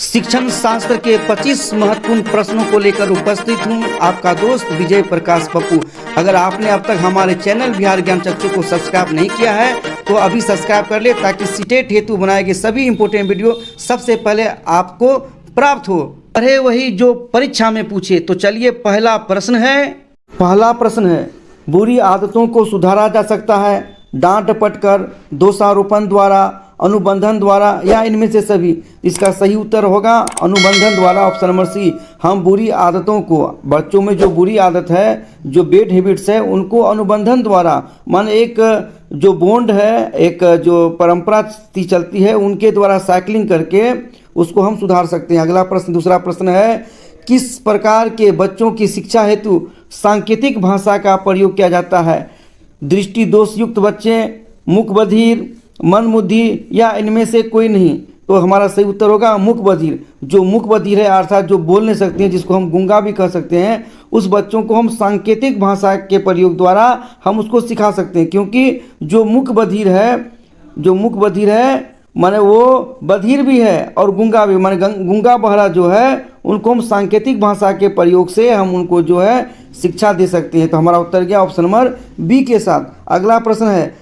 शिक्षण शास्त्र के 25 महत्वपूर्ण प्रश्नों को लेकर उपस्थित हूं आपका दोस्त विजय प्रकाश पप्पू। अगर आपने अब तक हमारे चैनल बिहार ज्ञान चक्षु को सब्सक्राइब नहीं किया है तो अभी सब्सक्राइब कर ले, ताकि सीटेट हेतु बनाए गए सभी इंपोर्टेंट वीडियो सबसे पहले आपको प्राप्त हो। पढ़े वही जो परीक्षा में पूछे। तो चलिए पहला प्रश्न है, बुरी आदतों को सुधारा जा सकता है डांट डपट कर, दोषारोपण द्वारा, अनुबंधन द्वारा या इनमें से सभी। इसका सही उत्तर होगा अनुबंधन द्वारा, ऑप्शन नंबर सी। हम बुरी आदतों को, बच्चों में जो बुरी आदत है, जो बैड हैबिट्स है, उनको अनुबंधन द्वारा, मान एक जो बॉन्ड है, एक जो परंपरा चलती है, उनके द्वारा साइकिलिंग करके उसको हम सुधार सकते हैं। अगला प्रश्न, दूसरा प्रश्न है, किस प्रकार के बच्चों की शिक्षा हेतु सांकेतिक भाषा का प्रयोग किया जाता है? दृष्टि दोष युक्त बच्चे, मूक बधिर, मंदबुद्धि या इनमें से कोई नहीं। तो हमारा सही उत्तर होगा मूक बधिर। जो मूक बधिर है अर्थात जो बोल नहीं सकते हैं, जिसको हम गूंगा भी कह सकते हैं, उस बच्चों को हम सांकेतिक भाषा के प्रयोग द्वारा हम उसको सिखा सकते हैं। क्योंकि जो मूक बधिर है माने वो बधिर भी है और गूंगा भी, माने गूंगा बहरा जो है उनको हम सांकेतिक भाषा के प्रयोग से हम उनको जो है शिक्षा दे सकते हैं। तो हमारा उत्तर गया ऑप्शन नंबर बी के साथ। अगला प्रश्न है,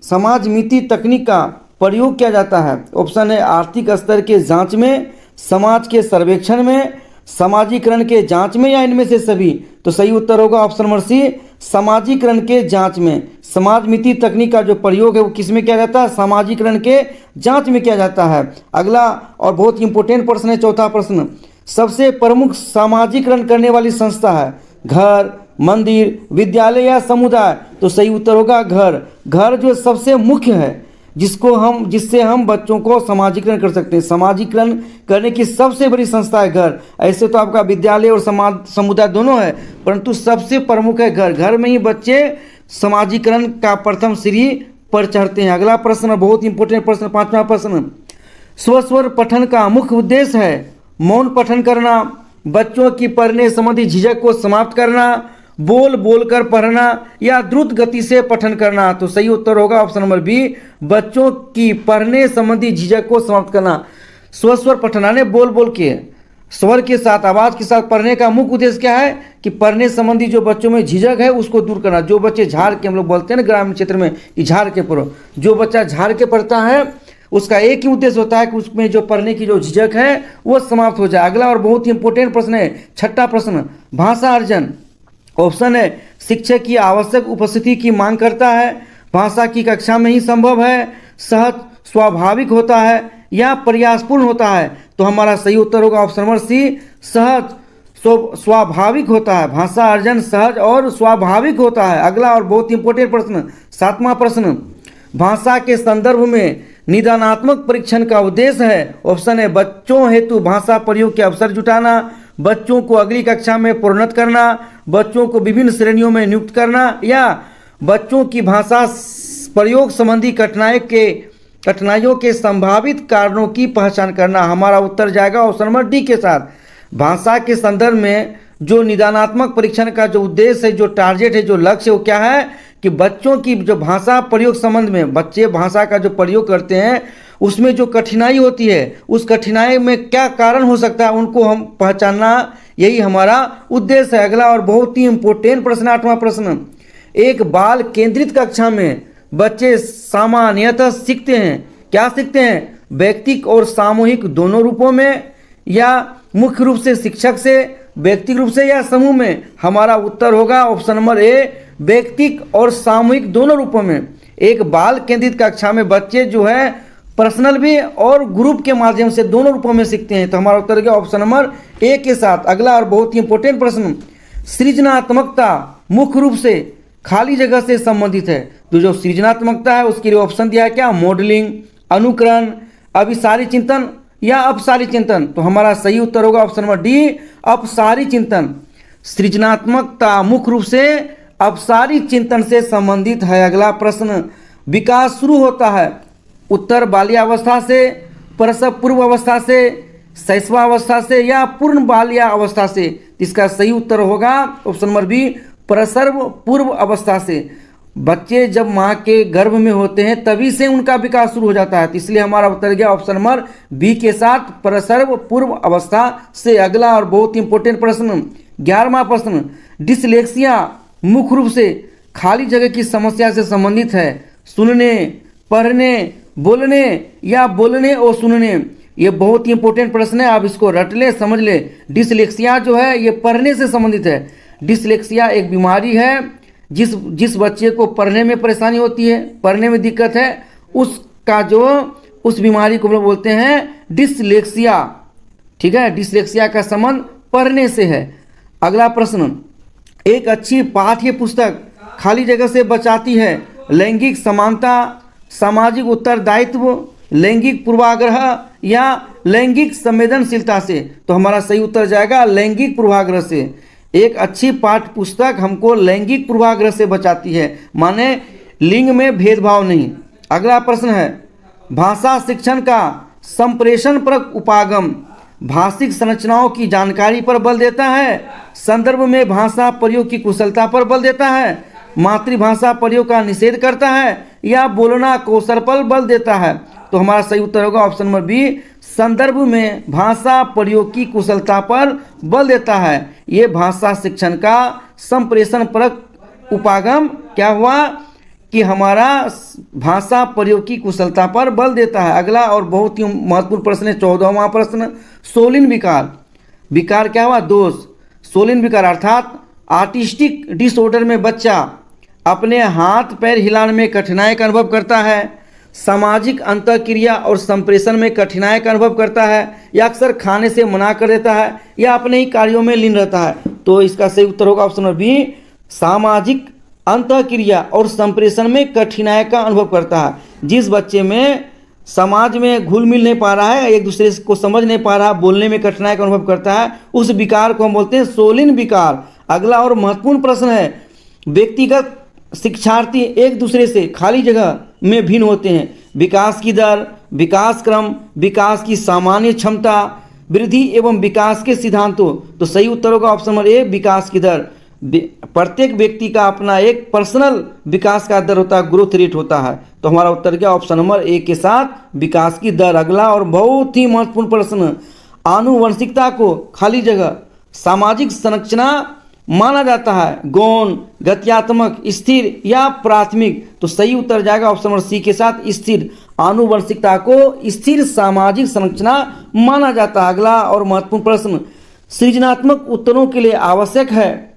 समाज मिति तकनीक का प्रयोग किया जाता है? ऑप्शन है आर्थिक स्तर के जांच में, समाज के सर्वेक्षण में, समाजीकरण के जांच में या इनमें से सभी। तो सही उत्तर होगा ऑप्शन नंबर सी, समाजीकरण के जांच में। समाज मिति तकनीक का जो प्रयोग है वो किस में किया जाता है? समाजीकरण के जांच में किया जाता है। अगला और बहुत इंपॉर्टेंट प्रश्न है, चौथा प्रश्न, सबसे प्रमुख सामाजिकरण करने वाली संस्था है? घर, मंदिर, विद्यालय या समुदाय? तो सही उत्तर होगा घर। घर जो सबसे मुख्य है, जिससे हम बच्चों को समाजीकरण कर सकते हैं। समाजीकरण करने की सबसे बड़ी संस्था है घर। ऐसे तो आपका विद्यालय और समुदाय दोनों है, परंतु सबसे प्रमुख है घर। घर में ही बच्चे समाजीकरण का प्रथम सीढ़ी पर चढ़ते हैं। अगला प्रश्न बहुत इंपॉर्टेंट प्रश्न, पांचवा प्रश्न, स्वस्वर पठन का मुख्य उद्देश्य है मौन पठन करना, बच्चों की पढ़ने संबंधी झिझक को समाप्त करना, बोल कर पढ़ना या द्रुत गति से पठन करना। तो सही उत्तर होगा ऑप्शन नंबर बी, बच्चों की पढ़ने संबंधी झिझक को समाप्त करना। स्वस्वर पठन यानी बोल के, स्वर के साथ, आवाज के साथ पढ़ने का मुख्य उद्देश्य क्या है कि पढ़ने संबंधी जो बच्चों में झिझक है उसको दूर करना। जो बच्चे झाड़ के, हम लोग बोलते हैं ना ग्रामीण क्षेत्र में कि झाड़ के पढ़ो, जो बच्चा झाड़ के पढ़ता है उसका एक ही उद्देश्य होता है कि उसमें जो पढ़ने की जो झिझक है वो समाप्त हो जाए। अगला और बहुत ही इंपॉर्टेंट प्रश्न है, छठा प्रश्न, भाषा अर्जन। ऑप्शन है शिक्षक की आवश्यक उपस्थिति की मांग करता है, भाषा की कक्षा में ही संभव है, सहज स्वाभाविक होता है या प्रयासपूर्ण होता है। तो हमारा सही उत्तर होगा ऑप्शन नंबर सी, सहज स्वाभाविक होता है। भाषा अर्जन सहज और स्वाभाविक होता है। अगला और बहुत इंपॉर्टेंट प्रश्न, सातवां प्रश्न, भाषा के संदर्भ में निदानात्मक परीक्षण का उद्देश्य है? ऑप्शन है बच्चों हेतु भाषा प्रयोग के अवसर जुटाना, बच्चों को अगली कक्षा में प्रोन्नत करना, बच्चों को विभिन्न श्रेणियों में नियुक्त करना या बच्चों की भाषा प्रयोग संबंधी कठिनाइयों के संभावित कारणों की पहचान करना। हमारा उत्तर जाएगा ऑप्शन नंबर डी के साथ। भाषा के संदर्भ में जो निदानात्मक परीक्षण का जो उद्देश्य है, जो टारगेट है, जो लक्ष्य है, वो क्या है कि बच्चों की जो भाषा प्रयोग संबंध में, बच्चे भाषा का जो प्रयोग करते हैं उसमें जो कठिनाई होती है, उस कठिनाई में क्या कारण हो सकता है उनको हम पहचानना, यही हमारा उद्देश्य है। अगला और बहुत ही इंपॉर्टेंट प्रश्न, आठवां प्रश्न, एक बाल केंद्रित कक्षा में बच्चे सामान्यतः सीखते हैं, क्या सीखते हैं? व्यक्तिक और सामूहिक दोनों रूपों में या मुख्य रूप से शिक्षक से, व्यक्तिगत रूप से या समूह में? हमारा उत्तर होगा ऑप्शन नंबर ए, व्यक्तिक और सामूहिक दोनों रूपों में। एक बाल केंद्रित कक्षा में बच्चे जो है पर्सनल भी और ग्रुप के माध्यम से दोनों रूपों में सीखते हैं। तो हमारा उत्तर गया ऑप्शन नंबर ए के साथ। अगला और बहुत ही इंपॉर्टेंट प्रश्न, सृजनात्मकता मुख्य रूप से खाली जगह से संबंधित है। तो जो सृजनात्मकता है उसके लिए ऑप्शन दिया है क्या? मॉडलिंग, अनुकरण, अभिसारी चिंतन या अपसारी चिंतन। तो हमारा सही उत्तर होगा ऑप्शन नंबर डी, अपसारी चिंतन। सृजनात्मकता मुख्य रूप से अपसारी चिंतन से संबंधित है। अगला प्रश्न, विकास शुरू होता है उत्तर बाल्यावस्था से, प्रसव पूर्व अवस्था से, शैशवावस्था से या पूर्ण बाल्यावस्था से? इसका सही उत्तर होगा ऑप्शन नंबर बी, प्रसव पूर्व अवस्था से। बच्चे जब माँ के गर्भ में होते हैं तभी से उनका विकास शुरू हो जाता है। तो इसलिए हमारा उत्तर गया ऑप्शन नंबर बी के साथ, प्रसव पूर्व अवस्था से। अगला और बहुत इंपॉर्टेंट प्रश्न 11वां प्रश्न, डिसलेक्सिया मुख्य रूप से खाली जगह की समस्या से संबंधित है। सुनने, पढ़ने, बोलने या बोलने और सुनने। ये बहुत ही इंपॉर्टेंट प्रश्न है, आप इसको रट ले, समझ ले। डिसलेक्सिया जो है ये पढ़ने से संबंधित है। डिसलेक्सिया एक बीमारी है जिस बच्चे को पढ़ने में परेशानी होती है, पढ़ने में दिक्कत है, उसका जो उस बीमारी को हम लोग बोलते हैं डिसलेक्सिया। ठीक है, डिसलेक्सिया का संबंध पढ़ने से है। अगला प्रश्न, एक अच्छी पाठ्य पुस्तक खाली जगह से बचाती है लैंगिक समानता, सामाजिक उत्तरदायित्व, लैंगिक पूर्वाग्रह या लैंगिक संवेदनशीलता से। तो हमारा सही उत्तर जाएगा लैंगिक पूर्वाग्रह से। एक अच्छी पाठ्य पुस्तक हमको लैंगिक पूर्वाग्रह से बचाती है, माने लिंग में भेदभाव नहीं। अगला प्रश्न है, भाषा शिक्षण का संप्रेषण परक उपागम भाषिक संरचनाओं की जानकारी पर बल देता है, संदर्भ में भाषा प्रयोग की कुशलता पर बल देता है, मातृभाषा प्रयोग का निषेध करता है या बोलना कौशल पर बल देता है। तो हमारा सही उत्तर होगा ऑप्शन नंबर बी, संदर्भ में भाषा प्रयोग की कुशलता पर बल देता है। ये भाषा शिक्षण का संप्रेषण परक उपागम क्या हुआ कि हमारा भाषा प्रयोग की कुशलता पर बल देता है। अगला और बहुत ही महत्वपूर्ण प्रश्न है 14वां प्रश्न, सोलिन विकार। विकार क्या हुआ? दोष। सोलिन विकार अर्थात आर्टिस्टिक डिसऑर्डर में बच्चा अपने हाथ पैर हिलाने में कठिनाई का अनुभव करता है, सामाजिक अंतःक्रिया और संप्रेषण में कठिनाई का अनुभव करता है, या अक्सर खाने से मना कर देता है, या अपने ही कार्यों में लीन रहता है। तो इसका सही उत्तर होगा ऑप्शन नंबर बी, सामाजिक अंतःक्रिया और संप्रेषण में कठिनाई का अनुभव करता है। जिस बच्चे में समाज में घुल मिल नहीं पा रहा है, एक दूसरे को समझ नहीं पा रहा, बोलने में कठिनाई का अनुभव करता है, उस विकार को हम बोलते हैं सोलिन विकार। अगला और महत्वपूर्ण प्रश्न है, व्यक्तिगत शिक्षार्थी एक दूसरे से खाली जगह में भिन्न होते हैं। विकास की दर, विकास क्रम, विकास की सामान्य क्षमता, वृद्धि एवं विकास के सिद्धांतों। तो सही उत्तर होगा ऑप्शन नंबर ए, विकास की दर। प्रत्येक व्यक्ति का अपना एक पर्सनल विकास का दर होता है, ग्रोथ रेट होता है। तो हमारा उत्तर क्या ऑप्शन नंबर ए के साथ, विकास की दर। अगला और बहुत ही महत्वपूर्ण प्रश्न, आनुवंशिकता को खाली जगह सामाजिक संरचना माना जाता है, गौण, गत्यात्मक, स्थिर या प्राथमिक। तो सही उत्तर जाएगा ऑप्शन नंबर सी के साथ, स्थिर। आनुवंशिकता को स्थिर सामाजिक संरचना माना जाता है। अगला और महत्वपूर्ण प्रश्न, सृजनात्मक उत्तरों के लिए आवश्यक है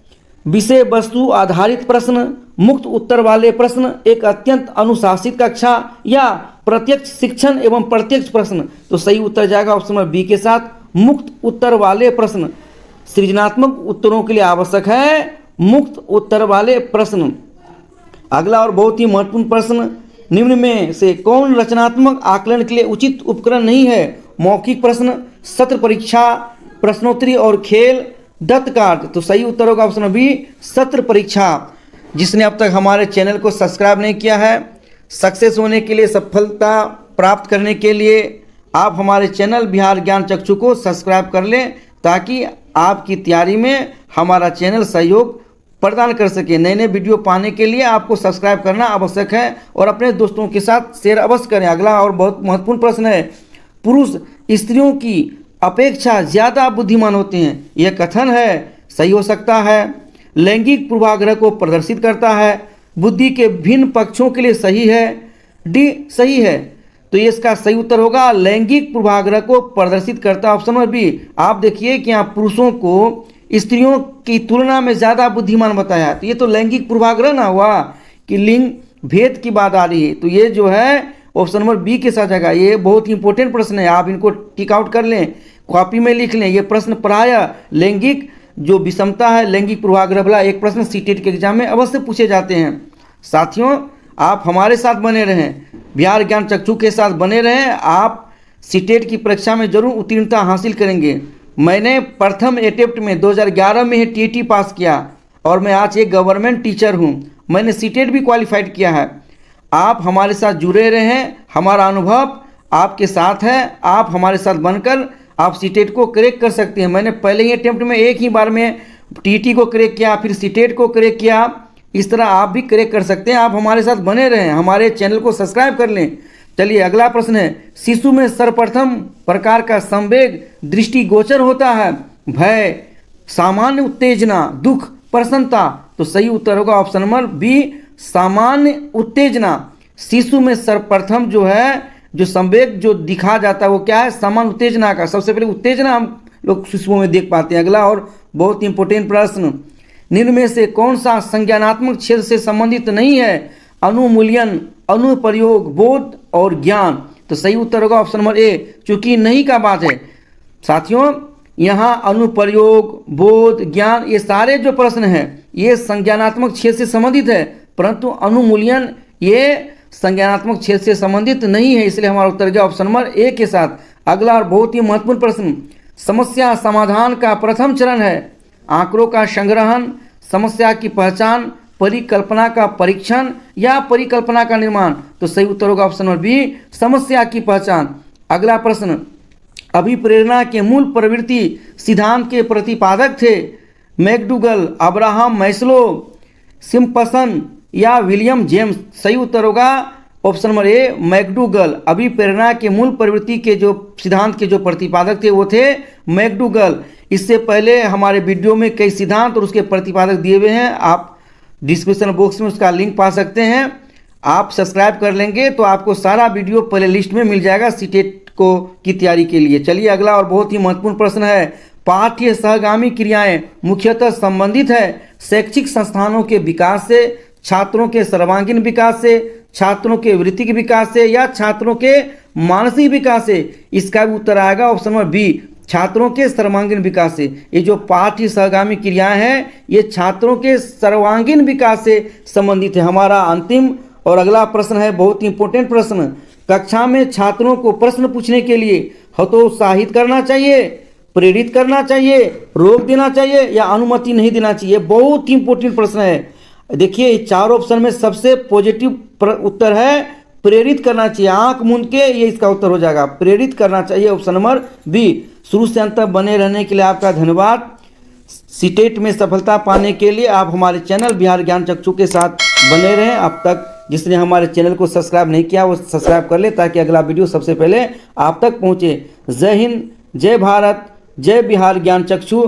विषय वस्तु आधारित प्रश्न, मुक्त उत्तर वाले प्रश्न, एक अत्यंत अनुशासित कक्षा या प्रत्यक्ष शिक्षण एवं प्रत्यक्ष प्रश्न। तो सही उत्तर जाएगा ऑप्शन नंबर बी के साथ, मुक्त उत्तर वाले प्रश्न। सृजनात्मक उत्तरों के लिए आवश्यक है मुक्त उत्तर वाले प्रश्न। अगला और बहुत ही महत्वपूर्ण प्रश्न, निम्न में से कौन रचनात्मक आकलन के लिए उचित उपकरण नहीं है? मौखिक प्रश्न, सत्र परीक्षा, प्रश्नोत्तरी और खेल, दत्त कार्ड। तो सही उत्तर होगा ऑप्शन बी, सत्र परीक्षा। जिसने अब तक हमारे चैनल को सब्सक्राइब नहीं किया है, सक्सेस होने के लिए, सफलता प्राप्त करने के लिए आप हमारे चैनल बिहार ज्ञान चक्षु को सब्सक्राइब कर लें, ताकि आपकी तैयारी में हमारा चैनल सहयोग प्रदान कर सके। नए नए वीडियो पाने के लिए आपको सब्सक्राइब करना आवश्यक है और अपने दोस्तों के साथ शेयर अवश्य करें। अगला और बहुत महत्वपूर्ण प्रश्न है, पुरुष स्त्रियों की अपेक्षा ज़्यादा बुद्धिमान होते हैं, यह कथन है, सही हो सकता है? लैंगिक पूर्वाग्रह को प्रदर्शित करता है, बुद्धि के भिन्न पक्षों के लिए सही है, डी सही है। तो ये इसका सही उत्तर होगा, लैंगिक पूर्वाग्रह को प्रदर्शित करता है, ऑप्शन नंबर बी। आप देखिए कि यहाँ पुरुषों को स्त्रियों की तुलना में ज़्यादा बुद्धिमान बताया, तो ये तो लैंगिक पूर्वाग्रह ना हुआ कि लिंग भेद की बात आ रही है। तो ये जो है ऑप्शन नंबर बी के साथ जाएगा। ये बहुत इंपॉर्टेंट प्रश्न है, आप इनको टिक आउट कर लें, कॉपी में लिख लें। ये प्रश्न प्रायः लैंगिक जो विषमता है, लैंगिक पूर्वाग्रह वाला एक प्रश्न सीटेट के एग्जाम में अवश्य पूछे जाते हैं। साथियों, आप हमारे साथ बने रहें, बिहार ज्ञान चक्षु के साथ बने रहें, आप सीटेट की परीक्षा में जरूर उत्तीर्णता हासिल करेंगे। मैंने प्रथम अटेम्प्ट में 2011 में ही टीटी पास किया और मैं आज एक गवर्नमेंट टीचर हूं। मैंने सीटेट भी क्वालिफाइड किया है। आप हमारे साथ जुड़े रहें, हमारा अनुभव आपके साथ है, आप हमारे साथ बनकर आप सीटेट को क्रैक कर सकते हैं। मैंने पहले ही अटेम्प्ट में एक ही बार में टीटी को क्रैक किया, फिर सीटेट को क्रैक किया, इस तरह आप भी क्रैक कर सकते हैं। आप हमारे साथ बने रहें, हमारे चैनल को सब्सक्राइब कर लें। चलिए अगला प्रश्न है, शिशु में सर्वप्रथम प्रकार का संवेग दृष्टिगोचर होता है? भय, सामान्य उत्तेजना, दुख, प्रसन्नता। तो सही उत्तर होगा ऑप्शन नंबर बी, सामान्य उत्तेजना। शिशु में सर्वप्रथम जो है, जो संवेग जो दिखा जाता है वो क्या है? सामान्य उत्तेजना का। सबसे पहले उत्तेजना हम लोग शिशुओं में देख पाते हैं। अगला और बहुत इंपॉर्टेंट प्रश्न, निम्न में से कौन सा संज्ञानात्मक क्षेत्र से संबंधित नहीं है? अनुमूल्यन, अनुप्रयोग, बोध और ज्ञान। तो सही उत्तर होगा ऑप्शन नंबर ए, चूंकि नहीं का बात है साथियों। यहाँ अनुप्रयोग, बोध, ज्ञान, ये सारे जो प्रश्न हैं ये संज्ञानात्मक क्षेत्र से संबंधित है, परंतु अनुमूल्यन ये संज्ञानात्मक क्षेत्र से संबंधित नहीं है, इसलिए हमारा उत्तर गया ऑप्शन नंबर ए के साथ। अगला और बहुत ही महत्वपूर्ण प्रश्न, समस्या समाधान का प्रथम चरण है आंकड़ों का संग्रहण, समस्या की पहचान, परिकल्पना का परीक्षण या परिकल्पना का निर्माण। तो सही उत्तर होगा ऑप्शन नंबर बी, समस्या की पहचान। अगला प्रश्न, अभिप्रेरणा के मूल प्रवृत्ति सिद्धांत के प्रतिपादक थे? मैकडूगल, अब्राहम मैस्लो, सिम्पसन या विलियम जेम्स। सही उत्तर होगा ऑप्शन नंबर ए, मैकडूगल। अभिप्रेरणा के मूल प्रवृत्ति के जो सिद्धांत के जो प्रतिपादक थे वो थे मैकडूगल। इससे पहले हमारे वीडियो में कई सिद्धांत और उसके प्रतिपादक दिए हुए हैं, आप डिस्क्रिप्शन बॉक्स में उसका लिंक पा सकते हैं। आप सब्सक्राइब कर लेंगे तो आपको सारा वीडियो प्ले लिस्ट में मिल जाएगा सीटेट को की तैयारी के लिए। चलिए अगला और बहुत ही महत्वपूर्ण प्रश्न है, पाठ्य सहगामी क्रियाएं मुख्यतः संबंधित है शैक्षिक संस्थानों के विकास से, छात्रों के सर्वांगीण विकास से, छात्रों के वृत्तिक विकास से या छात्रों के मानसिक विकास से? इसका भी उत्तर आएगा ऑप्शन नंबर बी, छात्रों के सर्वांगीण विकास से। ये जो पाठ्य सहगामी क्रियाएं हैं ये छात्रों के सर्वांगीण विकास से संबंधित है। हमारा अंतिम और अगला प्रश्न है बहुत ही इंपॉर्टेंट प्रश्न, कक्षा में छात्रों को प्रश्न पूछने के लिए हतोत्साहित करना चाहिए, प्रेरित करना चाहिए, रोक देना चाहिए या अनुमति नहीं देना चाहिए? बहुत ही इंपॉर्टेंट प्रश्न है। देखिए चार ऑप्शन में सबसे पॉजिटिव उत्तर है प्रेरित करना चाहिए, आंख मूंद के ये इसका उत्तर हो जाएगा, प्रेरित करना चाहिए ऑप्शन नंबर बी। शुरू से अंत तक बने रहने के लिए आपका धन्यवाद। सीटेट में सफलता पाने के लिए आप हमारे चैनल बिहार ज्ञान चक्षु के साथ बने रहें। अब तक जिसने हमारे चैनल को सब्सक्राइब नहीं किया वो सब्सक्राइब कर ले ताकि अगला वीडियो सबसे पहले आप तक पहुंचे। जय हिंद, जय भारत, जय बिहार ज्ञान चक्षु।